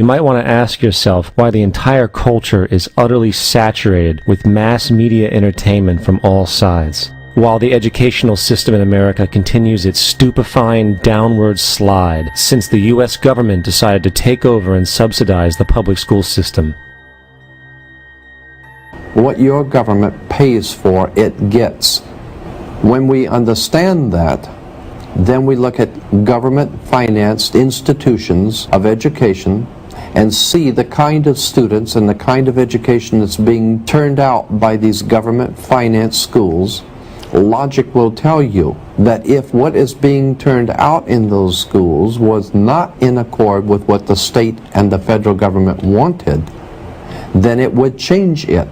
You might want to ask yourself why the entire culture is utterly saturated with mass media entertainment from all sides, while the educational system in America continues its stupefying downward slide since the U.S. government decided to take over and subsidize the public school system. What your government pays for, it gets. When we understand that, then we look at government-financed institutions of education and see the kind of students and the kind of education that's being turned out by these government-financed schools. Logic will tell you that if what is being turned out in those schools was not in accord with what the state and the federal government wanted, then it would change it.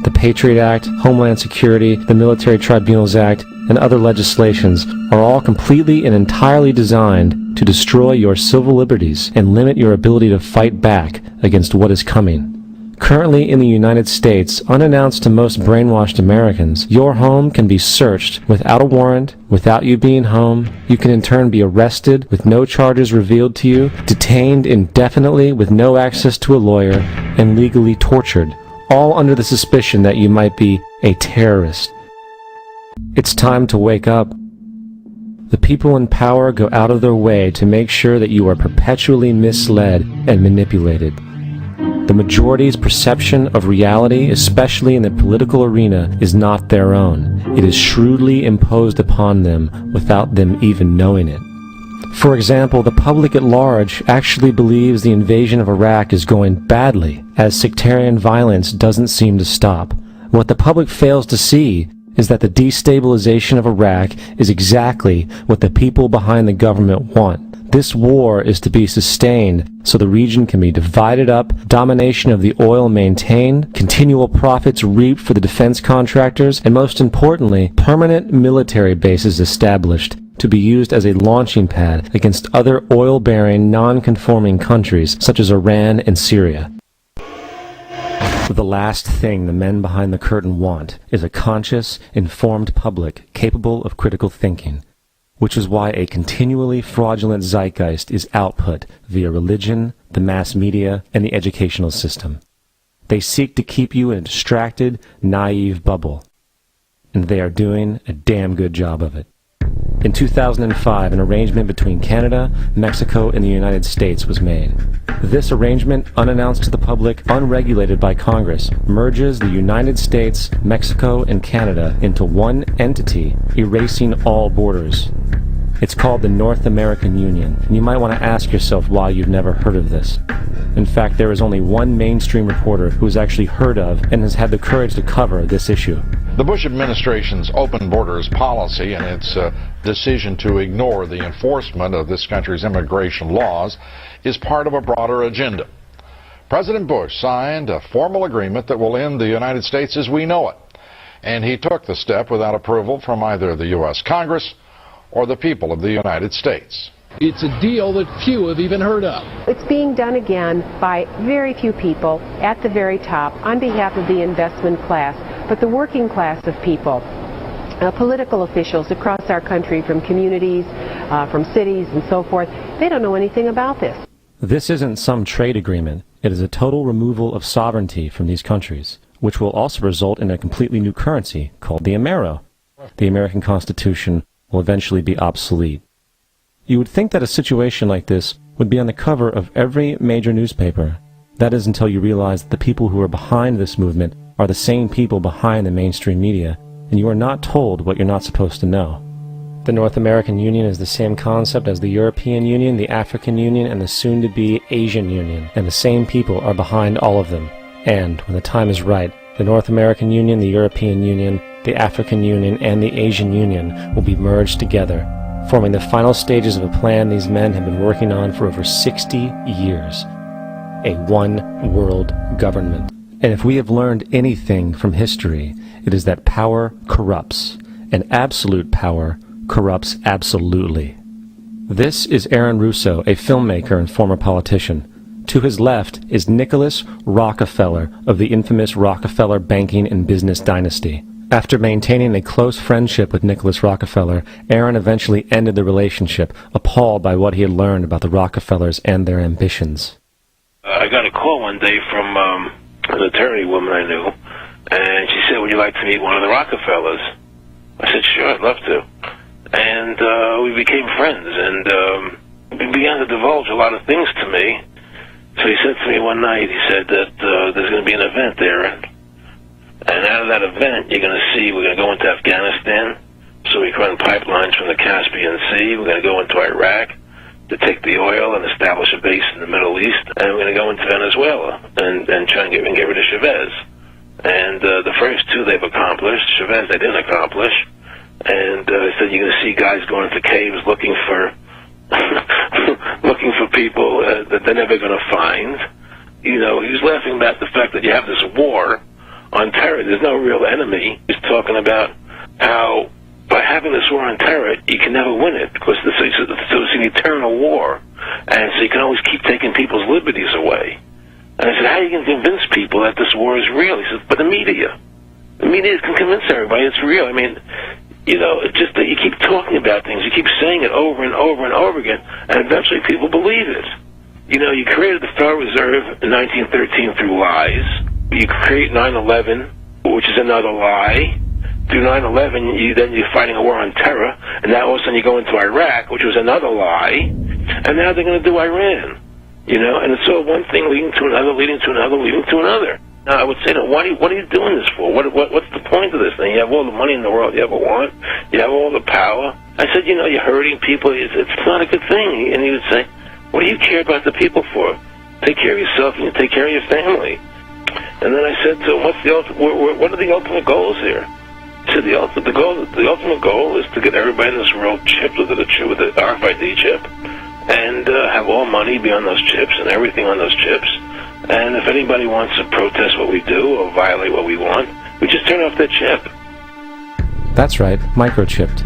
The Patriot Act, Homeland Security, the Military Tribunals Act, and other legislations are all completely and entirely designed to destroy your civil liberties and limit your ability to fight back against what is coming. Currently in the United States, unannounced to most brainwashed Americans, your home can be searched without a warrant, without you being home. You can in turn be arrested with no charges revealed to you, detained indefinitely with no access to a lawyer, and legally tortured, all under the suspicion that you might be a terrorist. It's time to wake up. The people in power go out of their way to make sure that you are perpetually misled and manipulated. The majority's perception of reality, especially in the political arena, is not their own. It is shrewdly imposed upon them without them even knowing it. For example, the public at large actually believes the invasion of Iraq is going badly, as sectarian violence doesn't seem to stop. What the public fails to see is that the destabilization of Iraq is exactly what the people behind the government want. This war is to be sustained so the region can be divided up, domination of the oil maintained, continual profits reaped for the defense contractors, and most importantly, permanent military bases established to be used as a launching pad against other oil-bearing, non-conforming countries such as Iran and Syria. The last thing the men behind the curtain want is a conscious, informed public capable of critical thinking, which is why a continually fraudulent zeitgeist is output via religion, the mass media, and the educational system. They seek to keep you in a distracted, naive bubble, and they are doing a damn good job of it. In 2005, an arrangement between Canada, Mexico, and the United States was made. This arrangement, unannounced to the public, unregulated by Congress, merges the United States, Mexico, and Canada into one entity, erasing all borders. It's called the North American Union, and you might want to ask yourself why you've never heard of this. In fact, there is only one mainstream reporter who has actually heard of and has had the courage to cover this issue. The Bush administration's open borders policy and its decision to ignore the enforcement of this country's immigration laws is part of a broader agenda. President Bush signed a formal agreement that will end the United States as we know it, and he took the step without approval from either the U.S. Congress or the people of the United States. It's a deal that few have even heard of. It's being done again by very few people at the very top on behalf of the investment class, but the working class of people, political officials across our country, from communities, from cities and so forth, they don't know anything about this. This isn't some trade agreement. It is a total removal of sovereignty from these countries, which will also result in a completely new currency called the Amero. The American Constitution will eventually be obsolete. You would think that a situation like this would be on the cover of every major newspaper. That is until you realize that the people who are behind this movement are the same people behind the mainstream media, and you are not told what you're not supposed to know. The North American Union is the same concept as the European Union, the African Union, and the soon-to-be Asian Union, and the same people are behind all of them. And, when the time is right, the North American Union, the European Union, the African Union, and the Asian Union will be merged together, forming the final stages of a plan these men have been working on for over 60 years. A one-world government. And if we have learned anything from history, it is that power corrupts, and absolute power corrupts absolutely. This is Aaron Russo, a filmmaker and former politician. To his left is Nicholas Rockefeller of the infamous Rockefeller banking and business dynasty. After maintaining a close friendship with Nicholas Rockefeller, Aaron eventually ended the relationship, appalled by what he had learned about the Rockefellers and their ambitions. I got a call one day from an attorney woman I knew, and she said, would you like to meet one of the Rockefellers? I said, sure, I'd love to. And we became friends, and he began to divulge a lot of things to me. So he said to me one night, he said that there's going to be an event there, and out of that event, you're going to see we're going to go into Afghanistan, so we can run pipelines from the Caspian Sea. We're going to go into Iraq to take the oil and establish a base in the Middle East, and we're going to go into Venezuela and try and get rid of Chavez. And the first two they've accomplished. Chavez they didn't accomplish. And he said you're going to see guys going into caves looking for looking for people that they're never going to find. You know, he was laughing about the fact that you have this war on terror. There's no real enemy. He's talking about how by having this war on terror, you can never win it because it's an eternal war. And so you can always keep taking people's liberties away. And I said, how are you going to convince people that this war is real? He said, but the media can convince everybody it's real. I mean, you know, it's just that you keep talking about things, you keep saying it over and over and over again, and eventually people believe it. You know, you created the Federal Reserve in 1913 through lies. You create 9/11, which is another lie. Through 9/11, then you're fighting a war on terror, and now all of a sudden you go into Iraq, which was another lie, and now they're going to do Iran. You know, and it's all one thing leading to another, leading to another, leading to another. Now, I would say to them, what are you doing this for? What's the point of this thing? You have all the money in the world you ever want. You have all the power. I said, you know, you're hurting people. It's not a good thing. And he would say, what do you care about the people for? Take care of yourself and you take care of your family. And then I said to him, what are the ultimate goals here? He said, the ultimate goal is to get everybody in this world chipped with the RFID chip and have all money be on those chips and everything on those chips. And if anybody wants to protest what we do or violate what we want, we just turn off that chip. That's right, microchipped.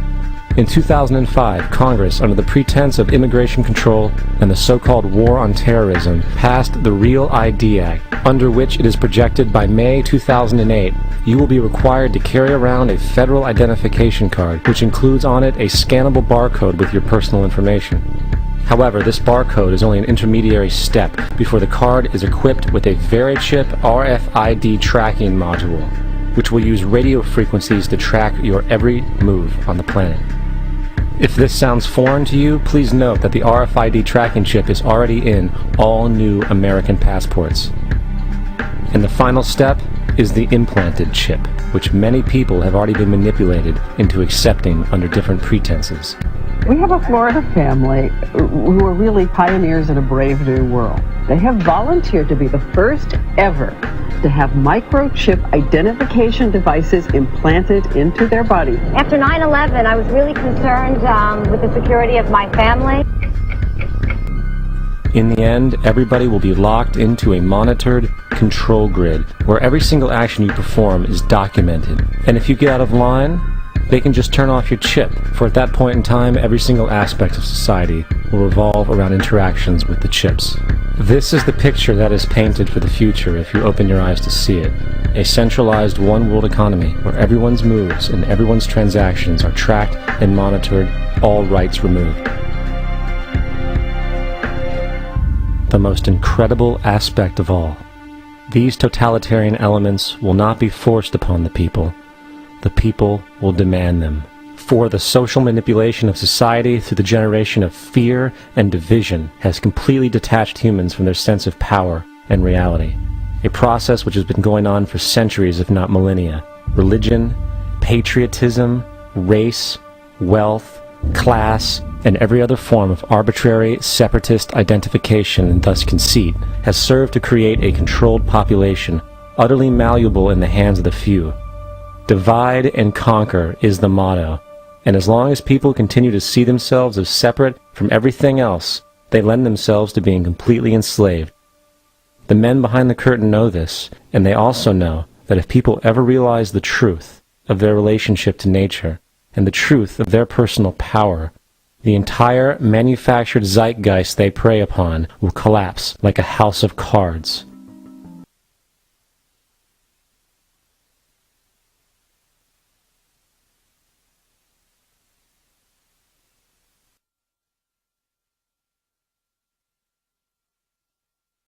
In 2005, Congress, under the pretense of immigration control and the so-called war on terrorism, passed the REAL ID Act, under which it is projected by May 2008, you will be required to carry around a federal identification card, which includes on it a scannable barcode with your personal information. However, this barcode is only an intermediary step before the card is equipped with a VeriChip RFID tracking module, which will use radio frequencies to track your every move on the planet. If this sounds foreign to you, please note that the RFID tracking chip is already in all new American passports. And the final step is the implanted chip, which many people have already been manipulated into accepting under different pretenses. We have a Florida family who are really pioneers in a brave new world. They have volunteered to be the first ever to have microchip identification devices implanted into their body. After 9/11, I was really concerned with the security of my family. In the end, everybody will be locked into a monitored control grid where every single action you perform is documented. And if you get out of line, they can just turn off your chip, for at that point in time, every single aspect of society will revolve around interactions with the chips. This is the picture that is painted for the future if you open your eyes to see it. A centralized one-world economy where everyone's moves and everyone's transactions are tracked and monitored, all rights removed. The most incredible aspect of all, these totalitarian elements will not be forced upon the people. The people will demand them. For the social manipulation of society through the generation of fear and division has completely detached humans from their sense of power and reality. A process which has been going on for centuries, if not millennia. Religion, patriotism, race, wealth, class, and every other form of arbitrary, separatist identification and thus conceit has served to create a controlled population, utterly malleable in the hands of the few. Divide and conquer is the motto, and as long as people continue to see themselves as separate from everything else, they lend themselves to being completely enslaved. The men behind the curtain know this, and they also know that if people ever realize the truth of their relationship to nature and the truth of their personal power, the entire manufactured zeitgeist they prey upon will collapse like a house of cards.